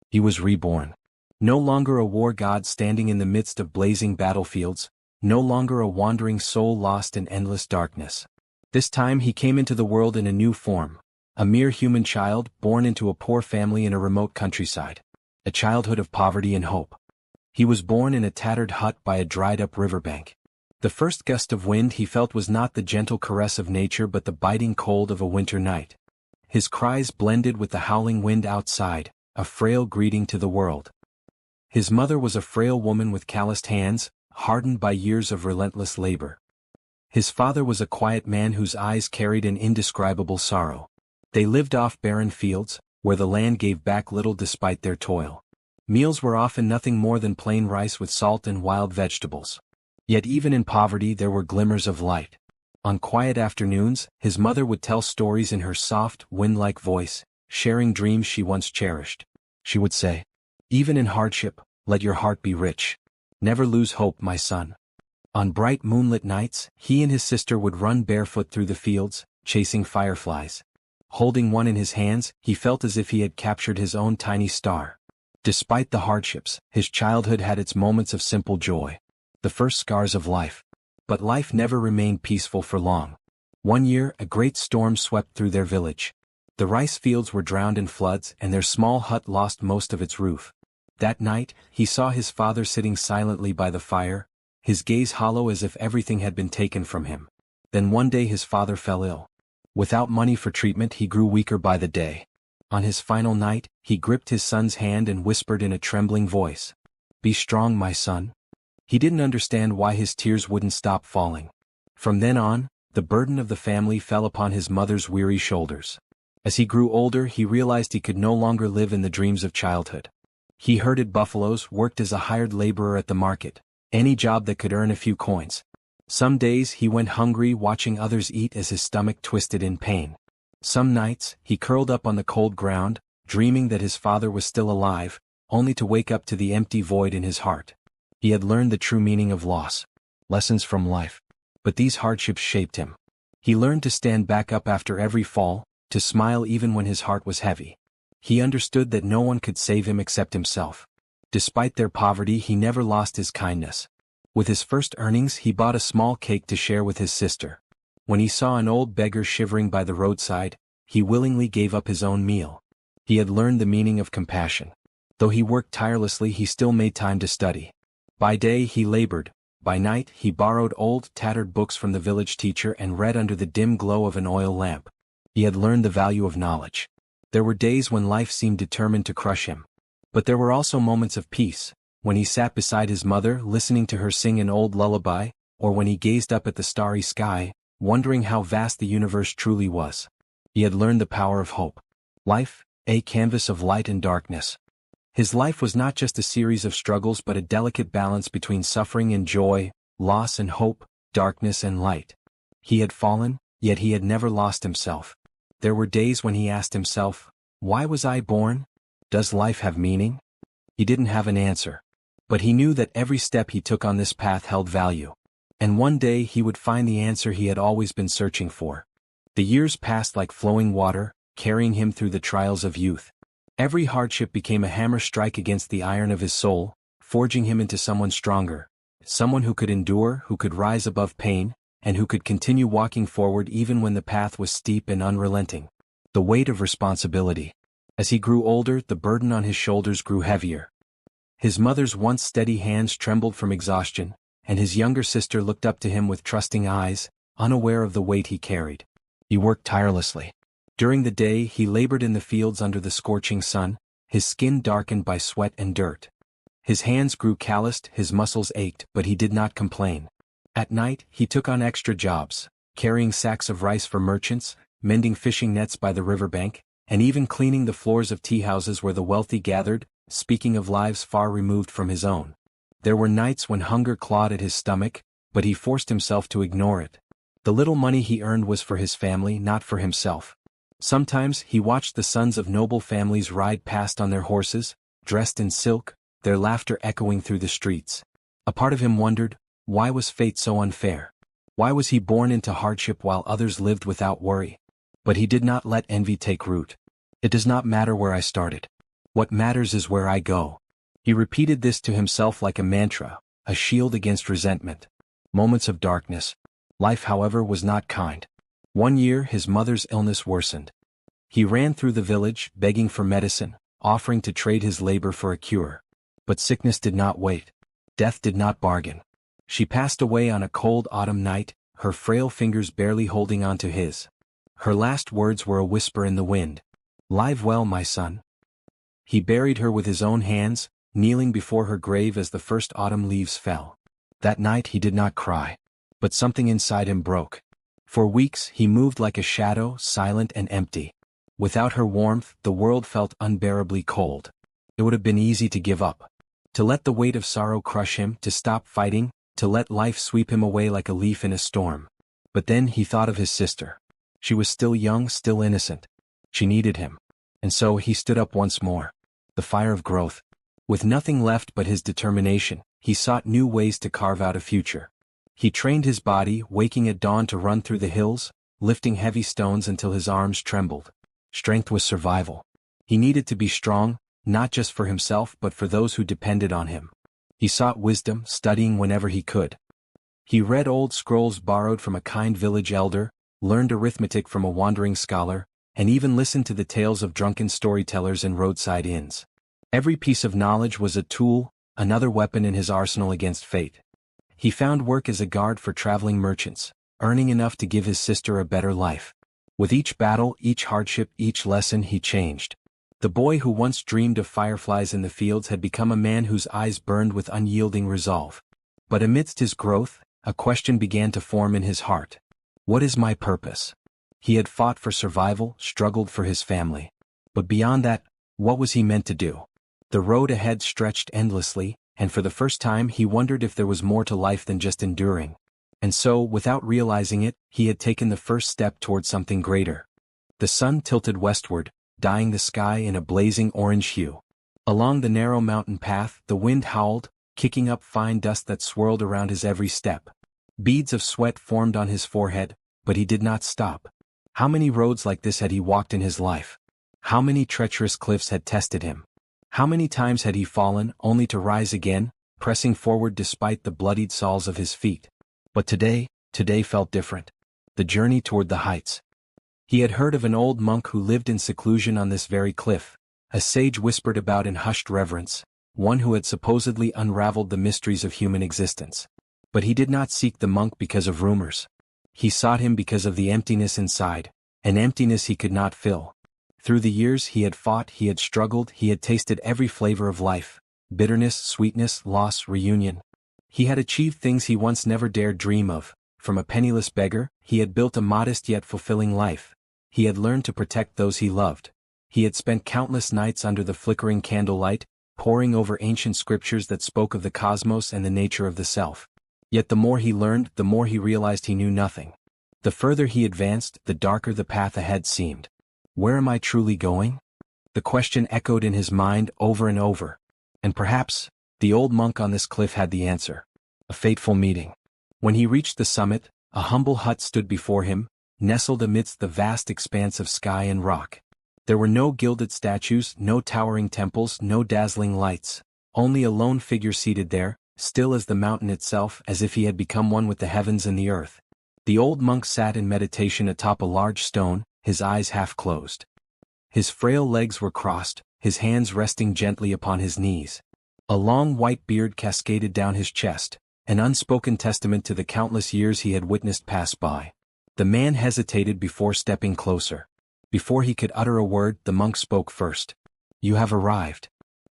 He was reborn. No longer a war god standing in the midst of blazing battlefields, no longer a wandering soul lost in endless darkness. This time he came into the world in a new form, a mere human child born into a poor family in a remote countryside. A childhood of poverty and hope. He was born in a tattered hut by a dried-up riverbank. The first gust of wind he felt was not the gentle caress of nature but the biting cold of a winter night. His cries blended with the howling wind outside, a frail greeting to the world. His mother was a frail woman with calloused hands, hardened by years of relentless labor. His father was a quiet man whose eyes carried an indescribable sorrow. They lived off barren fields, where the land gave back little despite their toil. Meals were often nothing more than plain rice with salt and wild vegetables. Yet even in poverty there were glimmers of light. On quiet afternoons, his mother would tell stories in her soft, wind-like voice, sharing dreams she once cherished. She would say, "Even in hardship, let your heart be rich. Never lose hope, my son." On bright moonlit nights, he and his sister would run barefoot through the fields, chasing fireflies. Holding one in his hands, he felt as if he had captured his own tiny star. Despite the hardships, his childhood had its moments of simple joy. The first scars of life. But life never remained peaceful for long. One year, a great storm swept through their village. The rice fields were drowned in floods and their small hut lost most of its roof. That night, he saw his father sitting silently by the fire, his gaze hollow as if everything had been taken from him. Then one day his father fell ill. Without money for treatment, he grew weaker by the day. On his final night, he gripped his son's hand and whispered in a trembling voice, "Be strong, my son." He didn't understand why his tears wouldn't stop falling. From then on, the burden of the family fell upon his mother's weary shoulders. As he grew older, he realized he could no longer live in the dreams of childhood. He herded buffaloes, worked as a hired laborer at the market, any job that could earn a few coins. Some days he went hungry watching others eat as his stomach twisted in pain. Some nights, he curled up on the cold ground, dreaming that his father was still alive, only to wake up to the empty void in his heart. He had learned the true meaning of loss, lessons from life. But these hardships shaped him. He learned to stand back up after every fall, to smile even when his heart was heavy. He understood that no one could save him except himself. Despite their poverty, he never lost his kindness. With his first earnings, he bought a small cake to share with his sister. When he saw an old beggar shivering by the roadside, he willingly gave up his own meal. He had learned the meaning of compassion. Though he worked tirelessly, he still made time to study. By day he labored, by night he borrowed old, tattered books from the village teacher and read under the dim glow of an oil lamp. He had learned the value of knowledge. There were days when life seemed determined to crush him. But there were also moments of peace, when he sat beside his mother listening to her sing an old lullaby, or when he gazed up at the starry sky, wondering how vast the universe truly was. He had learned the power of hope. Life, a canvas of light and darkness. His life was not just a series of struggles but a delicate balance between suffering and joy, loss and hope, darkness and light. He had fallen, yet he had never lost himself. There were days when he asked himself, "Why was I born? Does life have meaning?" He didn't have an answer. But he knew that every step he took on this path held value. And one day he would find the answer he had always been searching for. The years passed like flowing water, carrying him through the trials of youth. Every hardship became a hammer strike against the iron of his soul, forging him into someone stronger, someone who could endure, who could rise above pain, and who could continue walking forward even when the path was steep and unrelenting. The weight of responsibility. As he grew older, the burden on his shoulders grew heavier. His mother's once steady hands trembled from exhaustion, and his younger sister looked up to him with trusting eyes, unaware of the weight he carried. He worked tirelessly. During the day, he labored in the fields under the scorching sun, his skin darkened by sweat and dirt. His hands grew calloused, his muscles ached, but he did not complain. At night, he took on extra jobs, carrying sacks of rice for merchants, mending fishing nets by the riverbank, and even cleaning the floors of tea houses where the wealthy gathered, speaking of lives far removed from his own. There were nights when hunger clawed at his stomach, but he forced himself to ignore it. The little money he earned was for his family, not for himself. Sometimes he watched the sons of noble families ride past on their horses, dressed in silk, their laughter echoing through the streets. A part of him wondered, why was fate so unfair? Why was he born into hardship while others lived without worry? But he did not let envy take root. It does not matter where I started. What matters is where I go. He repeated this to himself like a mantra, a shield against resentment. Moments of darkness. Life, however, was not kind. One year his mother's illness worsened. He ran through the village, begging for medicine, offering to trade his labor for a cure. But sickness did not wait. Death did not bargain. She passed away on a cold autumn night, her frail fingers barely holding on to his. Her last words were a whisper in the wind. "Live well, my son." He buried her with his own hands, kneeling before her grave as the first autumn leaves fell. That night he did not cry. But something inside him broke. For weeks he moved like a shadow, silent and empty. Without her warmth, the world felt unbearably cold. It would have been easy to give up. To let the weight of sorrow crush him, to stop fighting, to let life sweep him away like a leaf in a storm. But then he thought of his sister. She was still young, still innocent. She needed him. And so he stood up once more. The fire of growth. With nothing left but his determination, he sought new ways to carve out a future. He trained his body, waking at dawn to run through the hills, lifting heavy stones until his arms trembled. Strength was survival. He needed to be strong, not just for himself but for those who depended on him. He sought wisdom, studying whenever he could. He read old scrolls borrowed from a kind village elder, learned arithmetic from a wandering scholar, and even listened to the tales of drunken storytellers in roadside inns. Every piece of knowledge was a tool, another weapon in his arsenal against fate. He found work as a guard for traveling merchants, earning enough to give his sister a better life. With each battle, each hardship, each lesson, he changed. The boy who once dreamed of fireflies in the fields had become a man whose eyes burned with unyielding resolve. But amidst his growth, a question began to form in his heart. What is my purpose? He had fought for survival, struggled for his family. But beyond that, what was he meant to do? The road ahead stretched endlessly, and for the first time he wondered if there was more to life than just enduring. And so, without realizing it, he had taken the first step toward something greater. The sun tilted westward, dyeing the sky in a blazing orange hue. Along the narrow mountain path, the wind howled, kicking up fine dust that swirled around his every step. Beads of sweat formed on his forehead, but he did not stop. How many roads like this had he walked in his life? How many treacherous cliffs had tested him? How many times had he fallen, only to rise again, pressing forward despite the bloodied soles of his feet? But today felt different. The journey toward the heights. He had heard of an old monk who lived in seclusion on this very cliff, a sage whispered about in hushed reverence, one who had supposedly unraveled the mysteries of human existence. But he did not seek the monk because of rumors. He sought him because of the emptiness inside, an emptiness he could not fill. Through the years he had fought, he had struggled, he had tasted every flavor of life, bitterness, sweetness, loss, reunion. He had achieved things he once never dared dream of. From a penniless beggar, he had built a modest yet fulfilling life. He had learned to protect those he loved. He had spent countless nights under the flickering candlelight, poring over ancient scriptures that spoke of the cosmos and the nature of the self. Yet the more he learned, the more he realized he knew nothing. The further he advanced, the darker the path ahead seemed. Where am I truly going? The question echoed in his mind over and over. And perhaps, the old monk on this cliff had the answer. A fateful meeting. When he reached the summit, a humble hut stood before him, nestled amidst the vast expanse of sky and rock. There were no gilded statues, no towering temples, no dazzling lights. Only a lone figure seated there, still as the mountain itself, as if he had become one with the heavens and the earth. The old monk sat in meditation atop a large stone, his eyes half closed. His frail legs were crossed, his hands resting gently upon his knees. A long white beard cascaded down his chest, an unspoken testament to the countless years he had witnessed pass by. The man hesitated before stepping closer. Before he could utter a word, the monk spoke first. "You have arrived."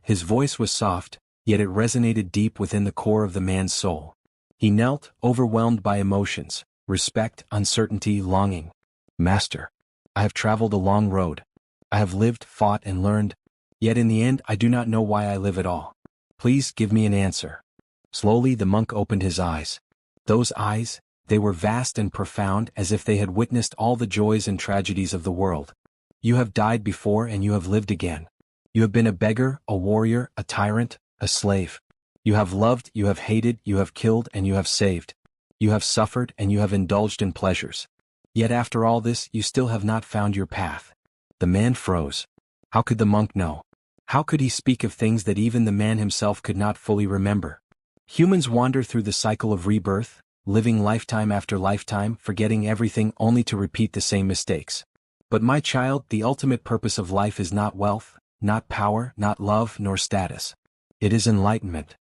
His voice was soft, yet it resonated deep within the core of the man's soul. He knelt, overwhelmed by emotions, respect, uncertainty, longing. "Master, I have traveled a long road. I have lived, fought, and learned. Yet in the end I do not know why I live at all. Please give me an answer." Slowly the monk opened his eyes. Those eyes, they were vast and profound, as if they had witnessed all the joys and tragedies of the world. "You have died before and you have lived again. You have been a beggar, a warrior, a tyrant, a slave. You have loved, you have hated, you have killed, and you have saved. You have suffered and you have indulged in pleasures. Yet after all this, you still have not found your path." The man froze. How could the monk know? How could he speak of things that even the man himself could not fully remember? Humans wander through the cycle of rebirth, living lifetime after lifetime, forgetting everything only to repeat the same mistakes. But my child, the ultimate purpose of life is not wealth, not power, not love, nor status. It is enlightenment.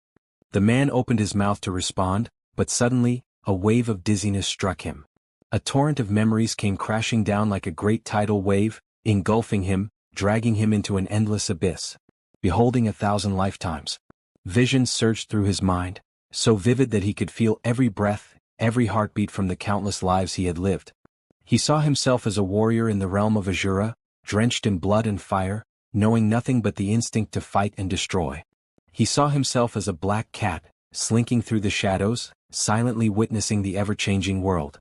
The man opened his mouth to respond, but suddenly, a wave of dizziness struck him. A torrent of memories came crashing down like a great tidal wave, engulfing him, dragging him into an endless abyss. Beholding 1,000 lifetimes. Visions surged through his mind, so vivid that he could feel every breath, every heartbeat from the countless lives he had lived. He saw himself as a warrior in the realm of Azura, drenched in blood and fire, knowing nothing but the instinct to fight and destroy. He saw himself as a black cat, slinking through the shadows, silently witnessing the ever-changing world.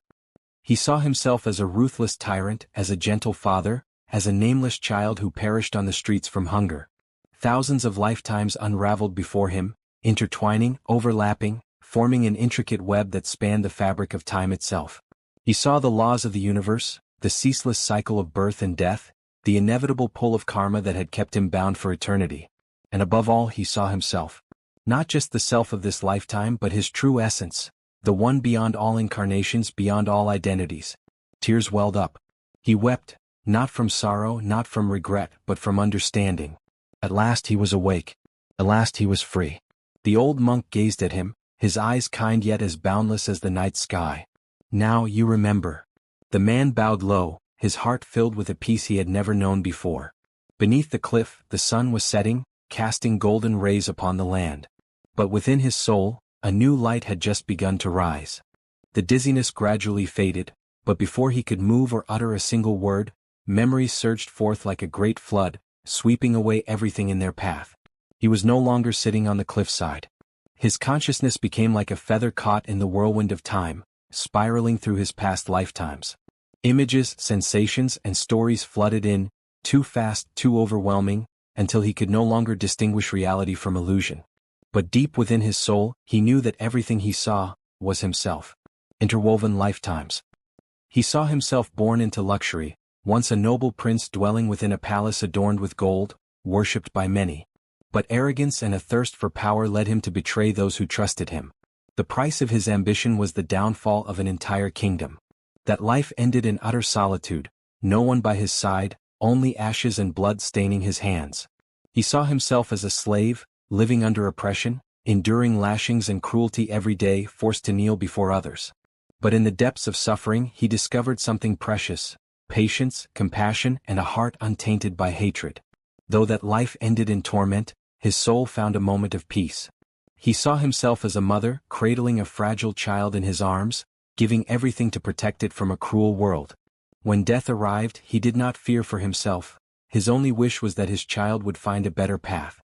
He saw himself as a ruthless tyrant, as a gentle father, as a nameless child who perished on the streets from hunger. Thousands of lifetimes unraveled before him, intertwining, overlapping, forming an intricate web that spanned the fabric of time itself. He saw the laws of the universe, the ceaseless cycle of birth and death, the inevitable pull of karma that had kept him bound for eternity. And above all, he saw himself. Not just the self of this lifetime, but his true essence, the one beyond all incarnations, beyond all identities. Tears welled up. He wept, not from sorrow, not from regret, but from understanding. At last he was awake. At last he was free. The old monk gazed at him, his eyes kind yet as boundless as the night sky. Now you remember. The man bowed low, his heart filled with a peace he had never known before. Beneath the cliff, the sun was setting, casting golden rays upon the land. But within his soul, a new light had just begun to rise. The dizziness gradually faded, but before he could move or utter a single word, memories surged forth like a great flood, sweeping away everything in their path. He was no longer sitting on the cliffside. His consciousness became like a feather caught in the whirlwind of time, spiraling through his past lifetimes. Images, sensations, and stories flooded in, too fast, too overwhelming, until he could no longer distinguish reality from illusion. But deep within his soul, he knew that everything he saw was himself. Interwoven lifetimes. He saw himself born into luxury, once a noble prince dwelling within a palace adorned with gold, worshipped by many. But arrogance and a thirst for power led him to betray those who trusted him. The price of his ambition was the downfall of an entire kingdom. That life ended in utter solitude, no one by his side, only ashes and blood staining his hands. He saw himself as a slave, living under oppression, enduring lashings and cruelty every day, forced to kneel before others. But in the depths of suffering he discovered something precious: patience, compassion, and a heart untainted by hatred. Though that life ended in torment, his soul found a moment of peace. He saw himself as a mother, cradling a fragile child in his arms, giving everything to protect it from a cruel world. When death arrived, he did not fear for himself. His only wish was that his child would find a better path.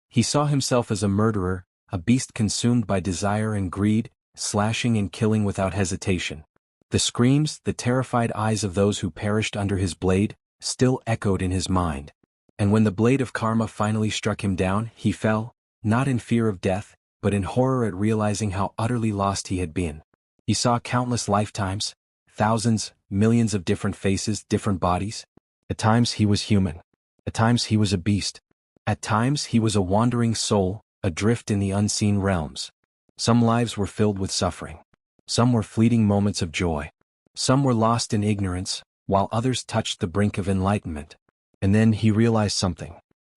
He saw himself as a murderer, a beast consumed by desire and greed, slashing and killing without hesitation. The screams, the terrified eyes of those who perished under his blade, still echoed in his mind. And when the blade of karma finally struck him down, he fell, not in fear of death, but in horror at realizing how utterly lost he had been. He saw countless lifetimes, thousands, millions of different faces, different bodies. At times he was human. At times he was a beast. At times he was a wandering soul, adrift in the unseen realms. Some lives were filled with suffering. Some were fleeting moments of joy. Some were lost in ignorance, while others touched the brink of enlightenment. And then he realized something.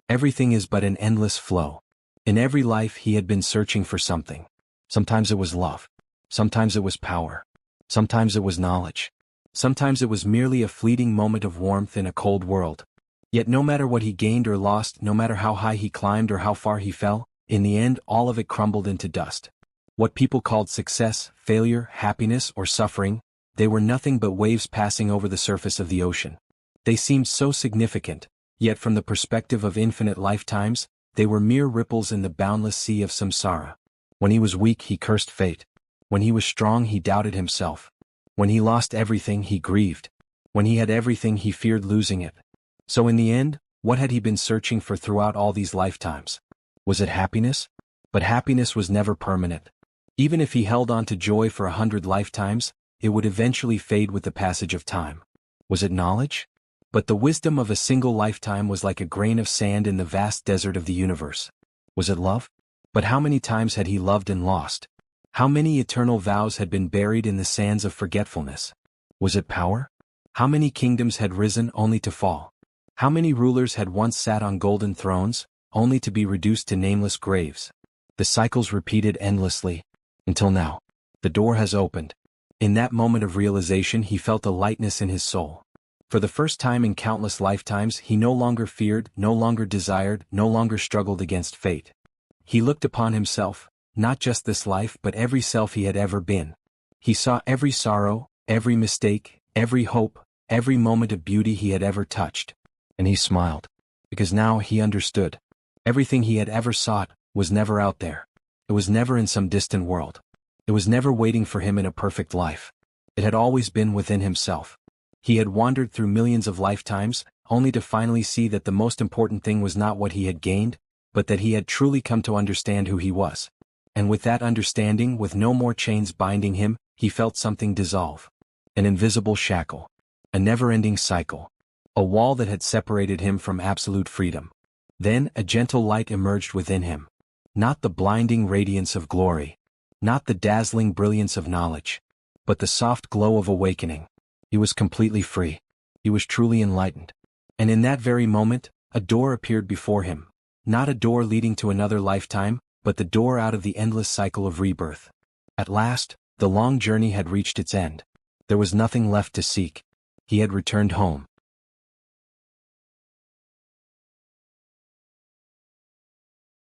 Everything is but an endless flow. In every life he had been searching for something. Sometimes it was love. Sometimes it was power. Sometimes it was knowledge. Sometimes it was merely a fleeting moment of warmth in a cold world. Yet no matter what he gained or lost, no matter how high he climbed or how far he fell, in the end all of it crumbled into dust. What people called success, failure, happiness, or suffering, they were nothing but waves passing over the surface of the ocean. They seemed so significant, yet from the perspective of infinite lifetimes, they were mere ripples in the boundless sea of samsara. When he was weak, he cursed fate. When he was strong, he doubted himself. When he lost everything, he grieved. When he had everything, he feared losing it. So in the end, what had he been searching for throughout all these lifetimes? Was it happiness? But happiness was never permanent. Even if he held on to joy for 100 lifetimes, it would eventually fade with the passage of time. Was it knowledge? But the wisdom of a single lifetime was like a grain of sand in the vast desert of the universe. Was it love? But how many times had he loved and lost? How many eternal vows had been buried in the sands of forgetfulness? Was it power? How many kingdoms had risen only to fall? How many rulers had once sat on golden thrones, only to be reduced to nameless graves? The cycles repeated endlessly, until now. The door has opened. In that moment of realization he felt a lightness in his soul. For the first time in countless lifetimes he no longer feared, no longer desired, no longer struggled against fate. He looked upon himself, not just this life but every self he had ever been. He saw every sorrow, every mistake, every hope, every moment of beauty he had ever touched. And he smiled. Because now he understood. Everything he had ever sought was never out there. It was never in some distant world. It was never waiting for him in a perfect life. It had always been within himself. He had wandered through millions of lifetimes, only to finally see that the most important thing was not what he had gained, but that he had truly come to understand who he was. And with that understanding, with no more chains binding him, he felt something dissolve. An invisible shackle. A never-ending cycle. A wall that had separated him from absolute freedom. Then a gentle light emerged within him. Not the blinding radiance of glory. Not the dazzling brilliance of knowledge. But the soft glow of awakening. He was completely free. He was truly enlightened. And in that very moment, a door appeared before him. Not a door leading to another lifetime, but the door out of the endless cycle of rebirth. At last, the long journey had reached its end. There was nothing left to seek. He had returned home.